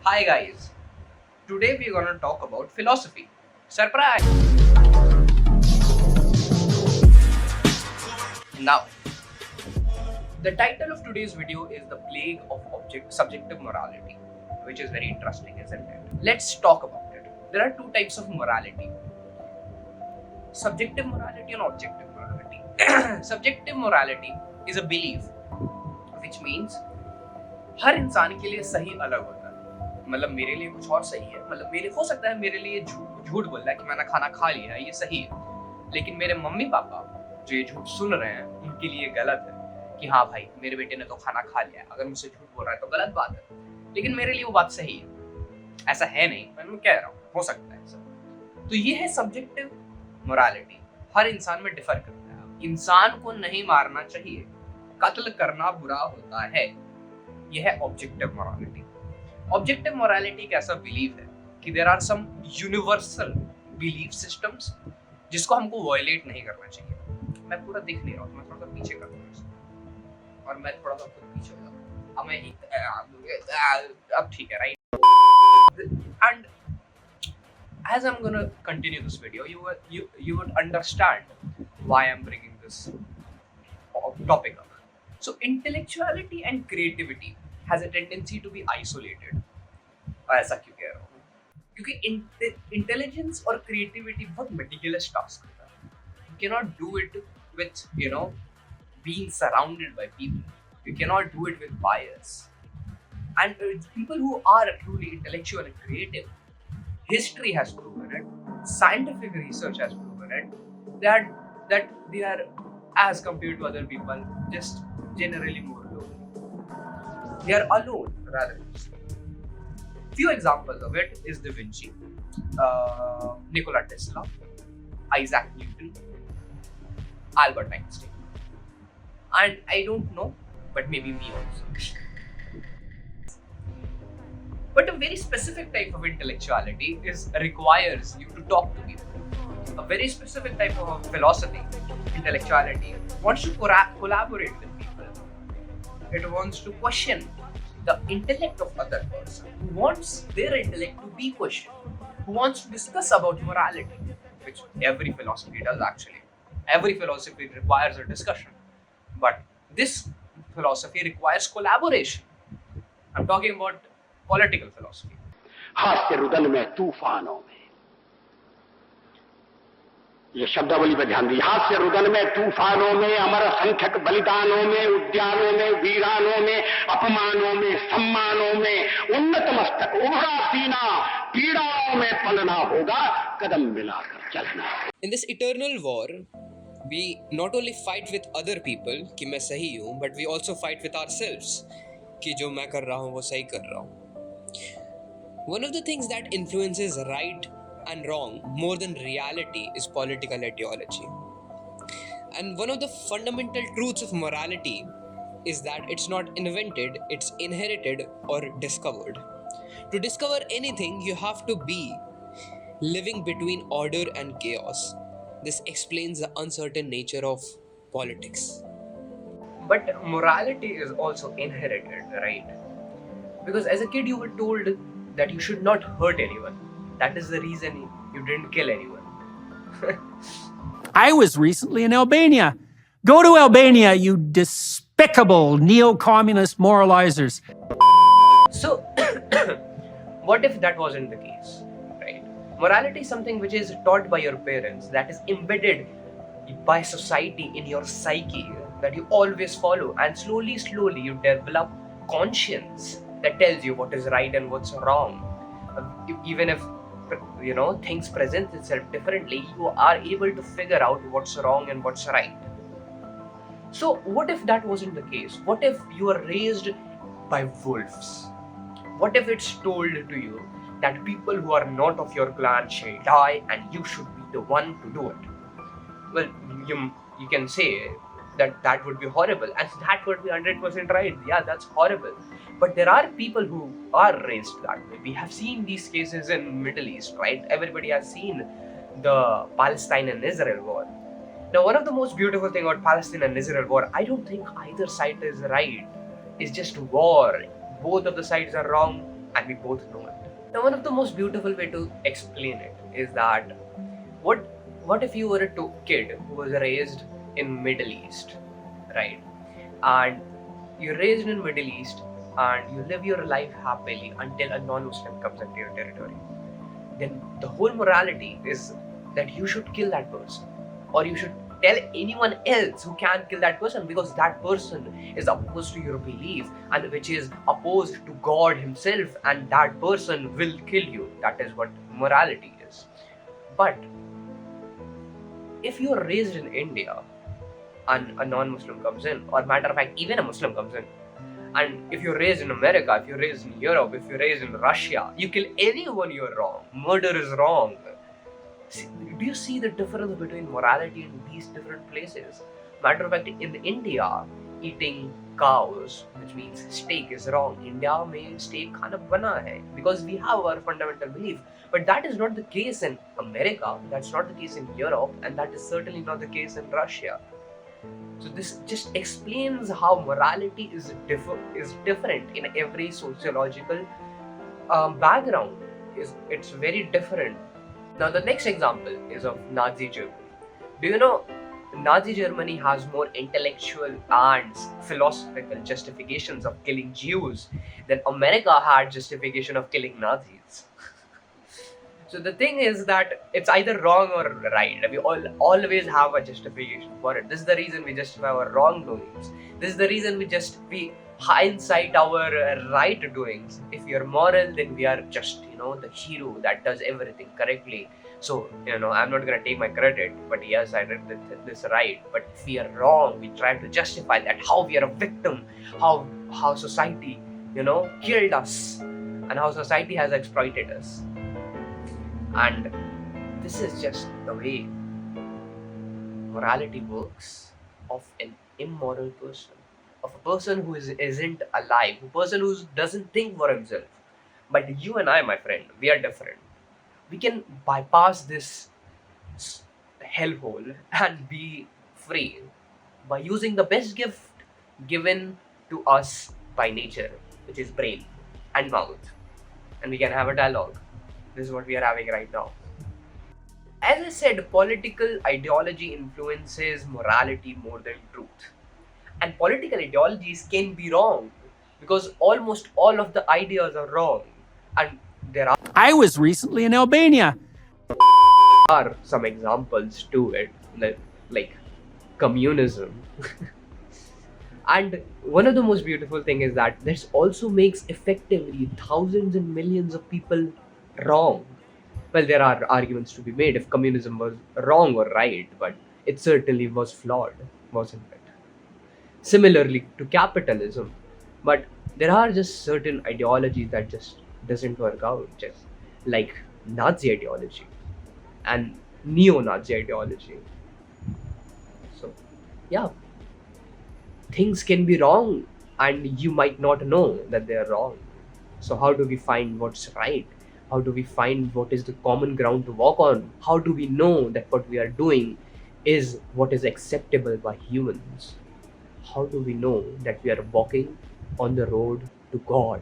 Hi guys, today we're gonna talk about philosophy. Surprise! Now, the title of today's video is The Plague of Subjective Morality, which is very interesting, isn't it? Let's talk about it. There are two types of morality: subjective morality and objective morality. Subjective morality is a belief, which means हर इंसान के लिए सही अलग होता है। मतलब मेरे लिए कुछ और सही है, मतलब मेरे हो सकता है मेरे लिए झूठ बोल रहा है कि मैंने खाना खा लिया है, ये सही है, लेकिन मेरे मम्मी पापा जो ये झूठ सुन रहे हैं उनके लिए गलत है कि हाँ भाई मेरे बेटे ने तो खाना खा लिया है, अगर मुझसे झूठ बोल रहा है तो गलत बात है, लेकिन मेरे लिए वो बात सही है। ऐसा है नहीं, मैं कह रहा हूँ हो सकता है ऐसा। तो ये है सब्जेक्टिव मोरालिटी, हर इंसान में डिफर करता है। इंसान को नहीं मारना चाहिए, कत्ल करना बुरा होता है, यह है ऑब्जेक्टिव मोरालिटी। ऑब्जेक्टिव मोरालिटी एक ऐसा बिलीफ है कि there are some universal belief systems जिसको हमको वायलेट नहीं करना चाहिए। मैं पूरा दिख नहीं रहा हूँ, मैं थोड़ा सा पीछे कर दूँ और मैं थोड़ा सा खुद पीछे हो जाऊँ। अब मैं अब ठीक है, right? And as I'm gonna continue this video, you would understand why I'm bringing this topic up. So intellectuality and creativity has a tendency to be isolated. ऐसा क्यों कह रहा हूँ? क्योंकि इंटेलिजेंस और क्रिएटिविटी बहुत मेटिकुलस टास्क होता है। You cannot do it with being surrounded by people. You cannot do it with bias. And people who are truly intellectual and creative, history has proven it, scientific research has proven it, that they are, as compared to other people, just generally more lonely. They are alone rather than. Few examples of it is Da Vinci, Nikola Tesla, Isaac Newton, Albert Einstein, and I don't know, but maybe me also. But a very specific type of intellectuality requires you to talk to people. A very specific type of philosophy, intellectuality, wants to collaborate with people. It wants to question the intellect of other person, who wants their intellect to be questioned, who wants to discuss about morality, which every philosophy does actually. Every philosophy requires a discussion. But this philosophy requires collaboration. I'm talking about political philosophy. हास्य रुदन में तूफानों में, ये शब्दावली पर ध्यान दीजिए। हास्य रुदन में तूफानों में, अमर असंख्यक बलिदानों में, उद्यानों में, वीरानों में, अपमानों में, सम्मानों में, उन्नत मस्तक उभरा सीना, पीड़ाओं में पलना होगा, कदम मिलाकर चलना। In this eternal war, we not only fight with other people कि मैं सही हूँ, but we also fight with ourselves कि जो मैं कर रहा हूँ वो सही कर रहा हूँ. One of the things that influences right and wrong more than reality is political ideology. And one of the fundamental truths of morality is that it's not invented, it's inherited or discovered. To discover anything, you have to be living between order and chaos. This explains the uncertain nature of politics. But morality is also inherited, right? Because as a kid, you were told that you should not hurt anyone. That is the reason you didn't kill anyone. I was recently in Albania. Go to Albania, you despicable neo-communist moralizers. So, what if that wasn't the case, right? Morality is something which is taught by your parents, that is embedded by society in your psyche, that you always follow, and slowly you develop conscience that tells you what is right and what's wrong. Even if things present itself differently, you are able to figure out what's wrong and what's right. So what if that wasn't the case? What if you are raised by wolves? What if it's told to you that people who are not of your clan shall die and you should be the one to do it? Well, you can say that would be horrible, and that would be 100% right. Yeah, that's horrible. But there are people who are raised that way. We have seen these cases in Middle East, right? Everybody has seen the Palestine and Israel war. Now, one of the most beautiful thing about Palestine and Israel war, I don't think either side is right. It's just war. Both of the sides are wrong, and we both know it. Now, one of the most beautiful way to explain it is that what if you were a kid who was raised in Middle East, right? And you're raised in Middle East and you live your life happily until a non-Muslim comes into your territory. Then the whole morality is that you should kill that person, or you should tell anyone else who can kill that person, because that person is opposed to your belief and which is opposed to God himself, and that person will kill you. That is what morality is. But if you are raised in India and a non-Muslim comes in, or matter of fact even a Muslim comes in, and if you're raised in America, if you're raised in Europe, if you're raised in Russia, you kill anyone, you're wrong. Murder is wrong. Do you see the difference between morality in these different places? Matter of fact, in India, eating cows, which means steak, is wrong. India mein steak khana bana hai, because we have our fundamental belief. But that is not the case in America, that's not the case in Europe, and that is certainly not the case in Russia. So this just explains how morality is different in every sociological background. It's very different. Now the next example is of Nazi Germany. Do you know Nazi Germany has more intellectual and philosophical justifications of killing Jews than America had justification of killing Nazis? So the thing is that it's either wrong or right. We always have a justification for it. This is the reason we justify our wrongdoings. This is the reason we hindsight our right doings. If we are moral, then we are just, the hero that does everything correctly. So, I'm not going to take my credit, but yes, I did this right. But if we are wrong, we try to justify that, how we are a victim, how society, killed us, and how society has exploited us. And this is just the way morality works of an immoral person, of a person who isn't alive, a person who doesn't think for himself. But you and I, my friend, we are different. We can bypass this hellhole and be free by using the best gift given to us by nature, which is brain and mouth. And we can have a dialogue. This is what we are having right now. As I said, political ideology influences morality more than truth. And political ideologies can be wrong because almost all of the ideas are wrong. And there I was recently in Albania. are some examples to it, like communism. And one of the most beautiful thing is that this also makes effectively thousands and millions of people wrong. Well, there are arguments to be made if communism was wrong or right, but it certainly was flawed, wasn't it? Similarly to capitalism, but there are just certain ideologies that just doesn't work out, just like Nazi ideology and neo-Nazi ideology. So, yeah, things can be wrong and you might not know that they are wrong. So how do we find what's right? How do we find what is the common ground to walk on? How do we know that what we are doing is what is acceptable by humans? How do we know that we are walking on the road to God?